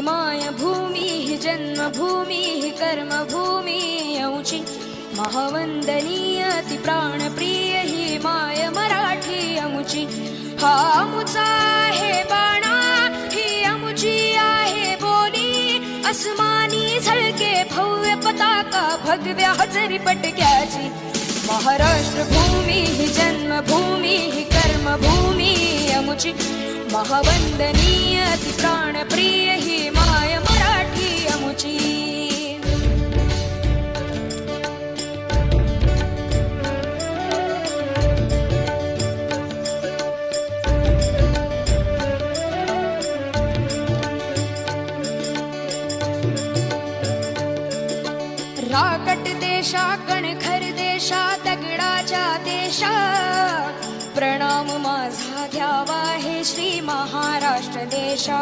माय भूमी ही जन्मभूमी ही कर्मभूमी औची महावंदनीय ती प्राणप्रिय ही माय मराठी अमुची हा अमुचा आहे बाणा ही अमुची आहे बोली अस्मानी झळके भव्य पताका भगव्या हजरी पटक्याची महाराष्ट्र भूमी ही जन्मभूमी ही कर्मभूमी अमुची महावंदनीय ती प्राणप्रिय ही माय मराठी अमुची राकट देशा कणखर देशा दगडाच्या देशा प्रणाम माझा घ्यावा हे श्री महाराष्ट्र देशा